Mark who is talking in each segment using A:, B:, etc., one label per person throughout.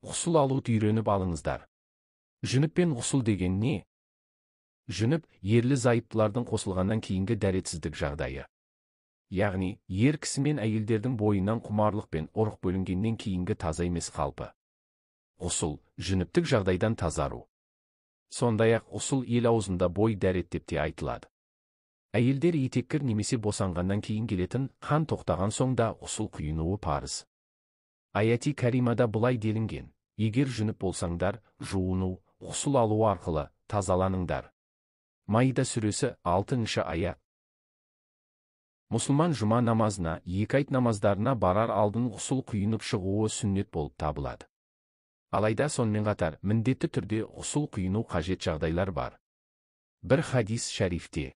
A: Ғұсыл алуды үйреніп алыңыздар. Жүніп пен ғұсыл деген не? Жүніп, ерлі-зайыптылардың қосылғаннан кейінгі дәретсіздік жағдайы. Яғни, ер кісі мен әйелдердің бойынан құмарлық пен ұрық бөлінгеннен кейінгі таза емес қалпы. Ғұсыл, жүніптік жағдайдан тазару. Сондай-ақ ғұсыл ел аузында бой дәрет деп те айтылады. Әйелдер етеккір немесе босанғаннан кейін келетін қан тоқтаған соң да ғұсыл құйынуы парыз. Аяти кәримада былай делінген: егер жүніп болсаңдар, жуыну, ғұсыл алу арқылы тазаланыңдар. Маида сүресі 6-шы аят. Мұсылман жұма намазына, 2 айт намаздарына барар алдын ғұсыл құйынып шығуы сүннет болып табылады. Алайда сонымен қатар міндетті түрде ғұсыл құйыну қажет жағдайлар бар. Bir хадис шәрифте: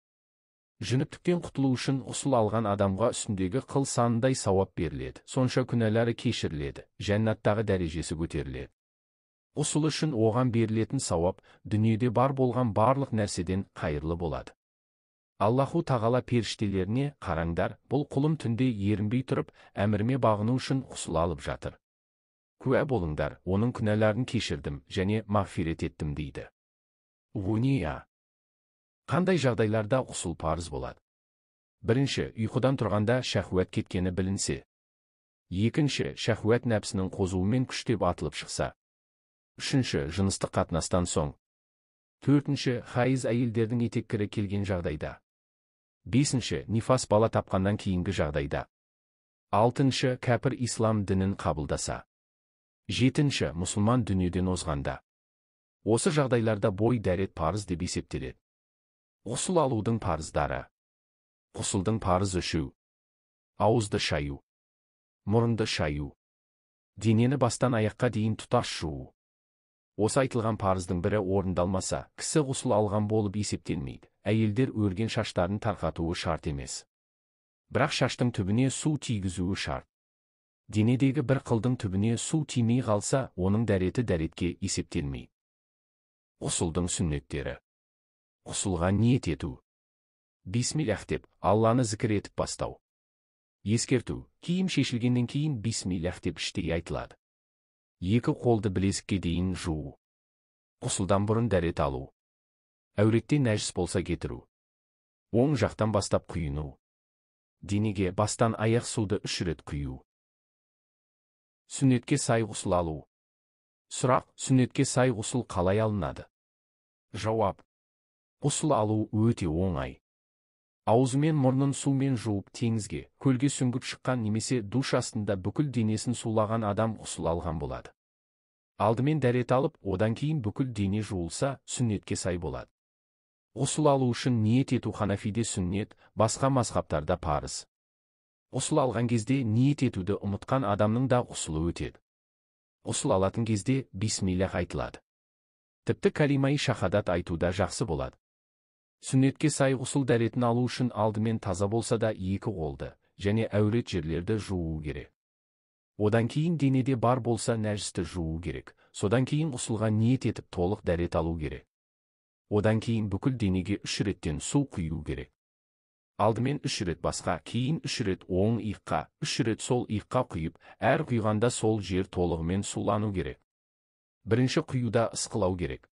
A: жүніптіктен құтылу үшін ғұсыл алған адамға үстіндегі қыл санындай сауап беріледі, сонша күнәлары кешіріледі, жәннаттағы дәрежесі көтеріледі. Ғұсыл үшін оған берілетін сауап дүниеде бар болған барлық нәрседен қайырлы болады. Аллаху тағала періштелеріне: қараңдар, бұл құлым түнде ерінбей тұрып, әміріме бағыну үшін ғұсыл алып жатыр. Куә болыңдар, оның күнәларын кешірдім және мағфирет еттім дейді. Ғуния. Қандай жағдайларда ғұсыл парыз болады? Бірінші, ұйқыдан тұрғанда шәхуәт кеткені білінсе. Екінші, шәхуәт нәпсінің қозуымен күштеп атылып шықса. Үшінші, жыныстық қатынастан соң. Төртінші, хайыз әйелдердің етеккірі келген жағдайда. Бесінші, нифас бала тапқаннан кейінгі жағдайда. Алтыншы, кәпір ислам дінін қабылдаса. Жетінші, мұсылман дүниеден озғанда. Осы жағдайларда бой дәрет парыз деп есептеледі. Ғұсыл алудың парыздары. Ғұсылдың парызы: үшу. Ауызды шаю. Мұрынды шаю. Денені бастан аяққа дейін тұтас жуу. Осы айтылған парыздың бірі орындалмаса, кісі ғұсыл алған болып есептелмейді. Әйелдер өрген шаштарын тарқатуы шарт емес. Бірақ шаштың түбіне су тигізуі шарт. Денедегі бір қылдың түбіне су тимей қалса, оның дәреті дәретке есептелмейді. Ғұсылдың сүннеттері. Ғұсылға ниет ету. Бисмиллах деп, Алланы зікір етіп бастау. Ескерту: киім шешілгеннен кейін бисмиллах деп іштей айтылады. Екі қолды білезікке дейін жуу. Ғұсылдан бұрын дәрет алу. Әуретте нәжіс болса кетіру. Оң жақтан бастап құйыну. Денеге бастан аяқ суды 3 рет құю. Сүннетке сай ғұсыл алу. Сұрақ: сүннетке сай ғұсыл қалай алынады? Жауап: ғұсыл алу өте оңай. Аузы мен мұрнын сумен жуып теңізге, көлге сүңгіп шыққан немесе душ астында бүкіл денесін сулаған адам ғұсыл алған болады. Алдымен дәрет алып, одан кейін бүкіл дене жуылса, сүннетке сай болады. Ғұсыл алу үшін ниет ету ханафиде сүннет, басқа мазхабтарда парыз. Ғұсыл алған кезде ниет етуді ұмытқан адамның да ғұсылы өтеді. Ғұсыл алатын кезде бисмиллах айтылады. Тіпті калимаи шахадат айтуда жақсы болады. Сүннетке сай ғұсыл дәретін алу үшін алдымен таза болса да 2 қолды және әурет жерлерді жуу керек. Одан кейін денеде бар болса нәжісті жуу керек. Содан кейін ғұсылға ниет етіп толық дәрет алу керек. Одан кейін бүкіл денеге 3 реттен су құю керек. Алдымен 3 рет басқа, кейін 3 рет оң иыққа, 3 рет сол иыққа құйып, әр құйғанда сол жер толығымен сулану керек. Бірінші құюда ысқылау керек.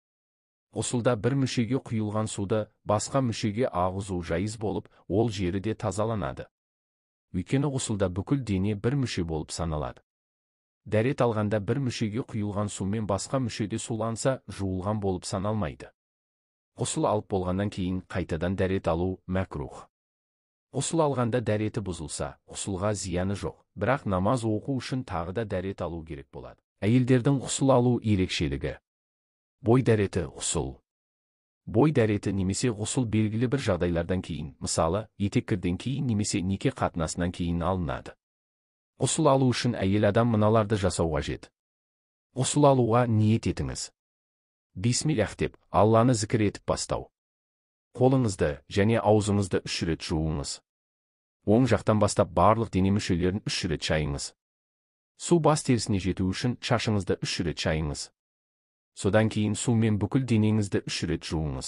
A: Ғұсылда бір мүшеге құйылған суды басқа мүшеге ағызу жайыз болып, ол жері де тазаланады. Өйткені ғұсылда бүкіл дене бір мүше болып саналады. Дәрет алғанда бір мүшеге құйылған сумен басқа мүшеде суланса, жуылған болып саналмайды. Ғұсыл алып болғаннан кейін қайтадан дәрет алу мәкрух. Ғұсыл алғанда дәреті бұзылса, ғұсылға зияны жоқ, бірақ намаз оқу үшін тағы да дәрет алу керек болады. Әйелдердің ғұсыл алу ерекшелігі. Бой дәреті ғұсыл. Бой дәреті немесе ғұсыл белгілі бір жағдайлардан кейін, мысалы, етеккірден кейін немесе неке қатынасынан кейін алынады. Ғұсыл алу үшін әйел адам мыналарды жасау қажет. Ғұсыл алуға ниет етіңіз. Бисмиллах деп, Алланы зікір етіп бастау. Қолыңызды және аузыңызды 3 рет жуыңыз. Оң жақтан бастап барлық дене мүшелерін 3 рет шайыңыз. Су бас терісіне жету үшін шашыңызды 3 рет шайыңыз. Содан кейін сумен бүкіл денеңізді 3 рет жуыңыз.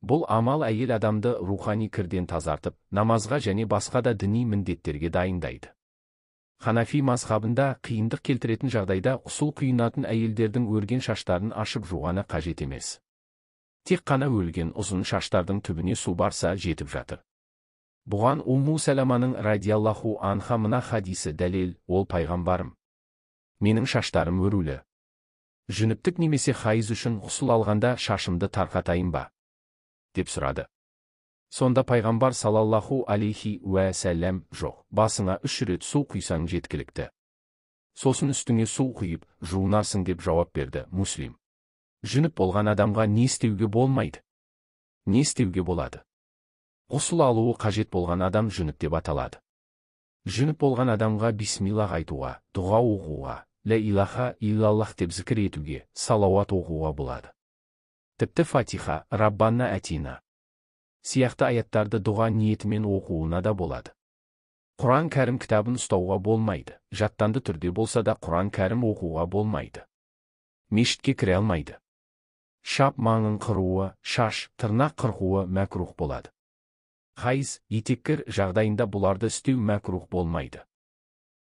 A: Бұл амал әйел адамды рухани кірден тазартып, намазға және басқа да діни міндеттерге дайындайды. Ханафи мазхабында қиындық келтіретін жағдайда ғұсыл құйынатын әйелдердің өрген шаштарын ашып жуғаны қажет емес. Тек қана өлген ұзын шаштардың түбіне су барса жетіп жатыр. Бұған Умму Сәламаның радиаллаху анха мына хадисі дәлел: ол пайғамбарым, менің шаштарым өрулі. Жүніптік немесе хайыз үшін ғұсыл алғанда шашымды тарқатайын ба? деп сұрады. Сонда пайғамбар салаллаху алейхи уә сәлем: жоқ, басыңа 3 рет су құйсаң жеткілікті. Сосын үстіңе су құйып жуынарсың деп жауап берді. Муслим. Жүніп болған адамға не істеуге болмайды? Не істеуге болады? Ғұсыл алуы қажет болған адам жүніп деп аталады. Жүніп болған адамға бисмиллах айтуға, дұға оқуға, ля илаха иллаллах деп зікір етуге, салауат оқуға болады. Тіпті Фатиха, Раббана әтина сияқты аяттарды дұға ниетімен оқуына да болады. Құран кәрім кітабын ұстауға болмайды. Жаттанды түрде болса да Құран кәрім оқуға болмайды. Мешітке кіре алмайды. Шап маңын қыруы, шаш, тырнақ қырқуы мәкрух болады. Хайыз, етеккір жағдайында бұларды істеу мәкрух болмайды.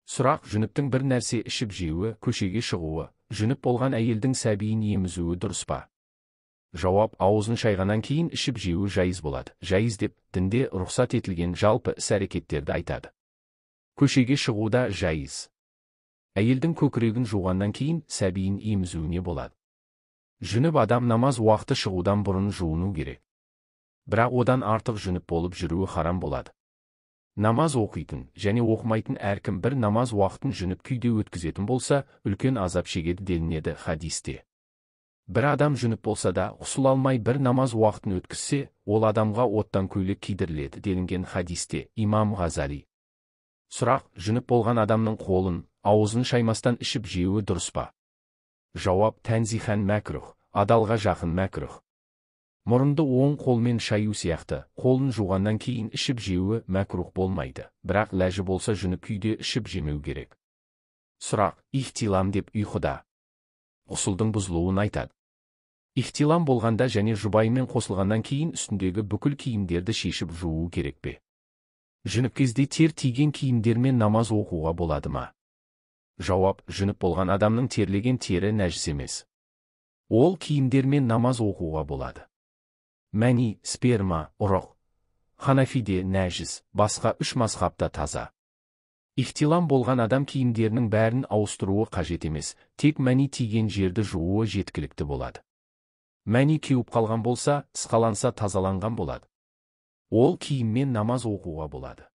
A: Сұрақ: жүніптің бір нәрсе ішіп жеуі, көшеге шығуы, жүніп болған әйелдің сәбиін емізуі дұрыс па? Жауап: аузын шайғаннан кейін ішіп жеуі жайыз болады. Жайыз деп дінде рұқсат етілген жалпы іс-әрекеттерді айтады. Көшеге шығуда жайыз. Әйелдің көкірегін жуғаннан кейін сәбиін емізуіне болады. Жүніп адам намаз уақыты шығудан бұрын жуыну керек. Бірақ одан артық жүніп болып жүруі харам болады. Намаз оқитын және оқымайтын әркім бір намаз уақытын жүніп күйде өткізетін болса, үлкен азап шегеді делінеді хадисте. Бір адам жүніп болса да ғұсыл алмай бір намаз уақытын өткізсе, ол адамға оттан көйлек кидіріледі делінген хадисте. Имам Ғазали. Сұрақ: жүніп болған адамның қолын, аузын шаймастан ішіп жеуі дұрыс па? Жауап: тәнзихан мәкрух, адалға жақын мәкрух. Мұрынды оң қолмен шаю сияқты, қолын жуғаннан кейін ішіп жеуі мәкрух болмайды, бірақ ләжі болса жүніп күйде ішіп жемеу керек. Сұрақ: ихтилам деп ұйқыда ғұсылдың бұзылуын айтады. Ихтилам болғанда және жұбайымен қосылғаннан кейін үстіндегі бүкіл киімдерді шешіп жуу керек пе? Жүніп кезде тер тиген киімдермен намаз оқуға болады ма? Жауап: жүніп болған адамның терлеген тері нәжіс емес. Ол киімдермен намаз оқуға болады. Мәни, сперма, ұрық. Ханафиде нәжіс, басқа 3 мазхабта таза. Ихтилам болған адам киімдерінің бәрін ауыстыруы қажет емес, тек мәни тиген жерді жууы жеткілікті болады. Мәни кеуіп қалған болса, ысқаланса тазаланған болады. Ол киіммен намаз оқуға болады.